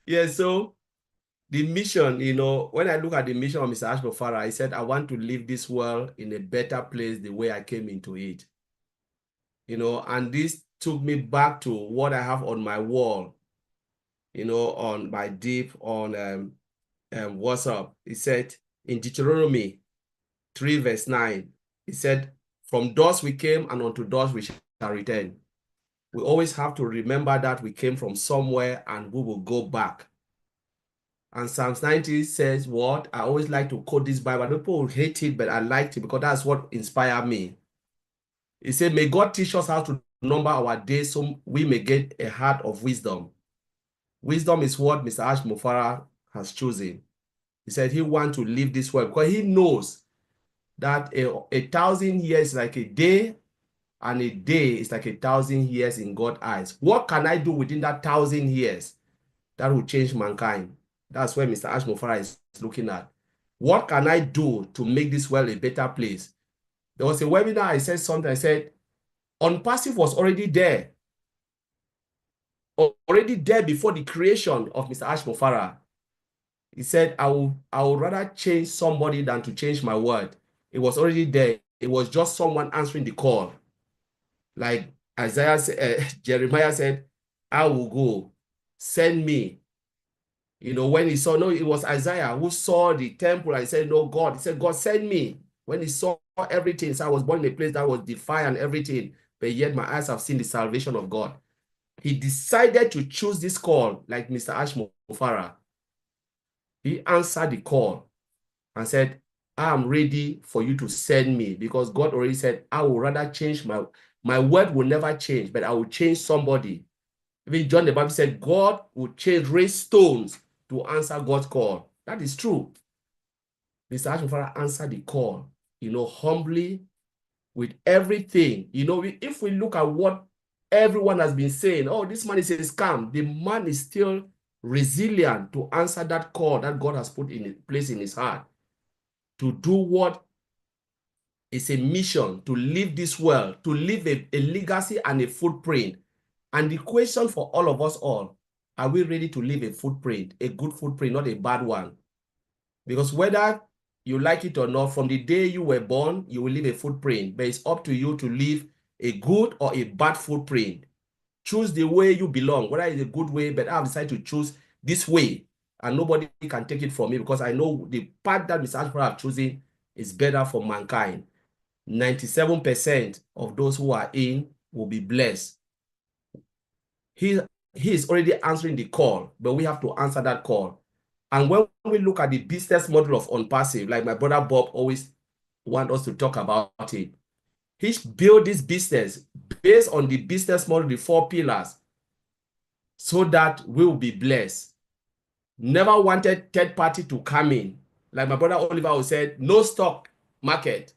Yeah, so the mission, when I look at the mission of Mr. Ashmo Farah, he said, I want to leave this world in a better place the way I came into it. And this took me back to what I have on my wall, on my deep on WhatsApp. He said in Deuteronomy 3 verse 9, he said, from dust we came and unto dust we shall return. We always have to remember that we came from somewhere and we will go back. And Psalms 90 says what? I always like to quote this Bible. People hate it, but I liked it because that's what inspired me. He said, may God teach us how to number our days so we may get a heart of wisdom. Wisdom is what Mr. Ashmo Farah has chosen. He said he wants to live this way because he knows that a 1,000 years is like a day, and a day is like 1,000 years in God's eyes. What can I do within that 1,000 years that will change mankind? That's where Mr. Ashmo Farah is looking at. What can I do to make this world a better place? There was a webinar, I said something, I said, OnPassive was already there before the creation of Mr. Ashmo Farah. He said, I would rather change somebody than to change my word. It was already there. It was just someone answering the call. Like Isaiah, Jeremiah said, I will go, send me. When he saw, no, it was Isaiah who saw the temple and said, no, God. He said, God, send me. When he saw everything, so I was born in a place that was defiant and everything, but yet my eyes have seen the salvation of God. He decided to choose this call like Mr. Ashmo Farah. He answered the call and said, I am ready for you to send me, because God already said, I will rather change my word will never change, but I will change somebody. Even John the Baptist said, God will raise stones to answer God's call. That is true. Mr. Ashmo Farah answered the call, humbly, with everything. If we look at what everyone has been saying, oh, this man is a scam, the man is still resilient to answer that call that God has put in place in his heart to do what is a mission, to leave this world, to leave a legacy and a footprint. And the question for all of us all, are we ready to leave a footprint, a good footprint, not a bad one? Because whether you like it or not, from the day you were born, you will leave a footprint, but it's up to you to leave a good or a bad footprint. Choose the way you belong, whether it's a good way, but I've decided to choose this way, and nobody can take it from me because I know the path that Mr. Ashford have chosen is better for mankind. 97% of those who are in will be blessed. He is already answering the call, but we have to answer that call. And when we look at the business model of OnPassive, like my brother Bob always wants us to talk about it, he built this business based on the business model, the 4 pillars, so that we will be blessed. Never wanted third party to come in. Like my brother Oliver said, no stock market.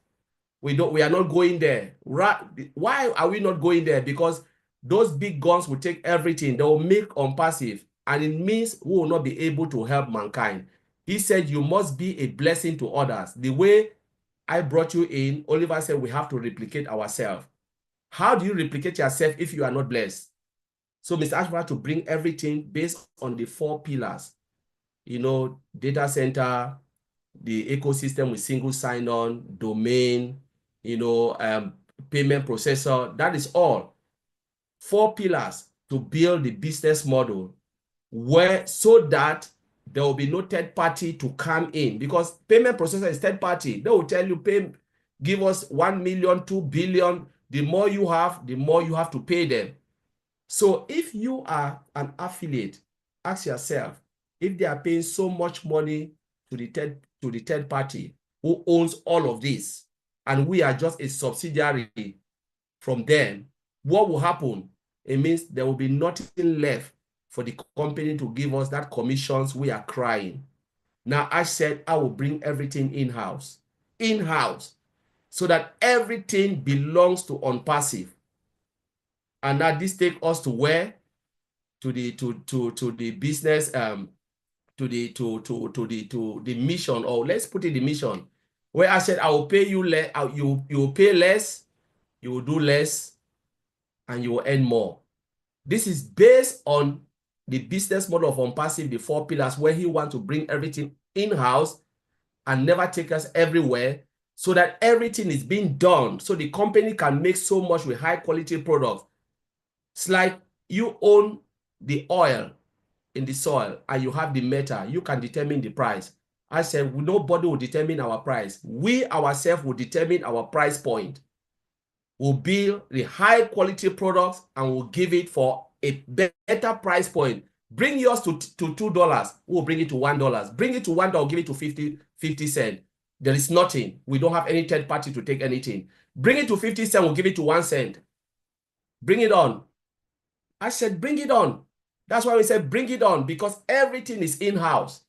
We are not going there. Why are we not going there? Because those big guns will take everything. They will make OnPassive, and it means we will not be able to help mankind. He said, you must be a blessing to others. The way I brought you in, Oliver said, we have to replicate ourselves. How do you replicate yourself if you are not blessed? So Mr. Ashford had to bring everything based on the 4 pillars. Data center, the ecosystem with single sign-on, domain, payment processor. That is all. 4 pillars to build the business model so that there will be no third party to come in, because payment processor is third party. They will tell you, give us 1 million, 2 billion. The more you have, the more you have to pay them. So if you are an affiliate, ask yourself, if they are paying so much money to the third party who owns all of this, and we are just a subsidiary from them, what will happen? It means there will be nothing left for the company to give us that commissions we are crying. Now, I said I will bring everything in-house, so that everything belongs to OnPassive. And now this takes us to where? To the business, to the mission, or let's put it the mission, where I said I will pay you less, you will pay less, you will do less, and you will earn more. This is based on the business model of OnPassive, the 4 pillars, where he wants to bring everything in-house and never take us everywhere, so that everything is being done so the company can make so much with high quality products. It's like you own the oil in the soil and you have the metal, you can determine the price. I said, nobody will determine our price. We ourselves will determine our price point. We'll build the high quality products and we'll give it for a better price point. Bring yours to $2, we'll bring it to $1. Bring it to $1, we'll give it to 50 cents. There is nothing. We don't have any third party to take anything. Bring it to 50 cents, we'll give it to 1 cent. Bring it on. I said, bring it on. That's why we said bring it on, because everything is in-house.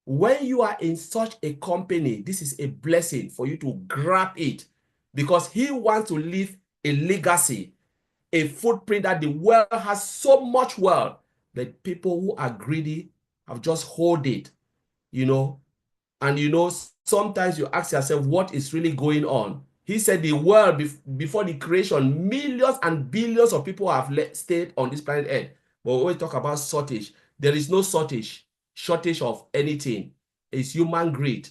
When you are in such a company, this is a blessing for you to grab it, because he wants to leave a legacy, a footprint that the world has so much wealth that people who are greedy have just hold it, you know. And you know, sometimes you ask yourself, what is really going on? He said the world, before the creation, millions and billions of people have stayed on this planet Earth. But we always talk about shortage. There is no shortage of anything. It's human greed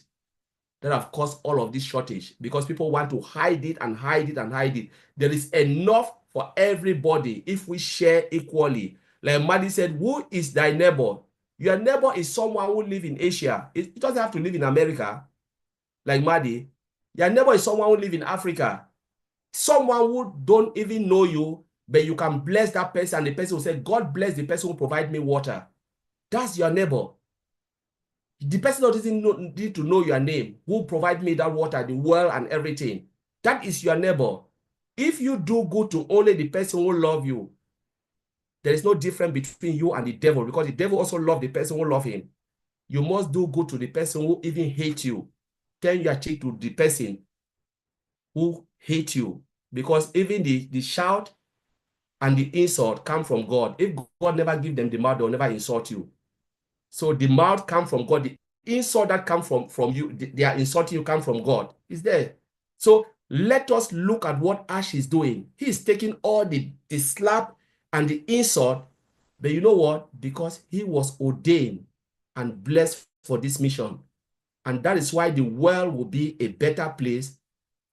that have caused all of this shortage, because people want to hide it and hide it and hide it. There is enough for everybody if we share equally. Like Maddie said, who is thy neighbor? Your neighbor is someone who lives in Asia. It doesn't have to live in America, like Maddie. Your neighbor is someone who lives in Africa. Someone who don't even know you, but you can bless that person, and the person will say, God bless the person who provide me water. That's your neighbor. The person doesn't need to know your name, who provide me that water, the well and everything. That is your neighbor. If you do good to only the person who love you, there is no difference between you and the devil, because the devil also loves the person who love him. You must do good to the person who even hates you. Turn your cheek to the person who hates you, because even the shout and the insult come from God. If God never give them the mouth, they'll never insult you. So the mouth come from God. The insult that come from you, they are insulting you, come from God. It's there. So let us look at what Ash is doing. He's taking all the slap and the insult, but you know what? Because he was ordained and blessed for this mission. And that is why the world will be a better place.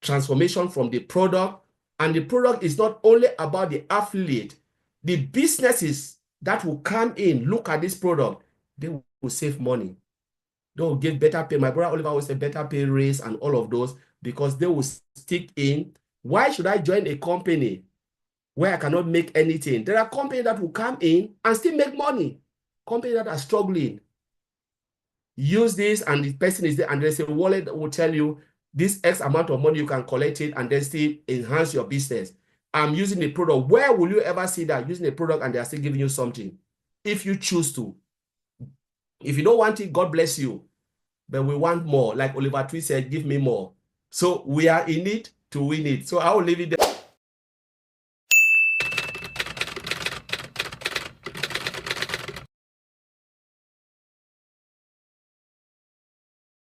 Transformation from the product. And the product is not only about the affiliate. The businesses that will come in, look at this product, they will save money. They will give better pay. My brother Oliver will say better pay raise and all of those, because they will stick in. Why should I join a company where I cannot make anything? There are companies that will come in and still make money. Companies that are struggling. Use this, and the person is there, and there's a wallet that will tell you this X amount of money, you can collect it and then still enhance your business. I'm using the product. Where will you ever see that? Using a product and they are still giving you something, if you choose to. If you don't want it, God bless you. But we want more. Like Oliver Twist said, give me more. So we are in it to win it. So I will leave it there.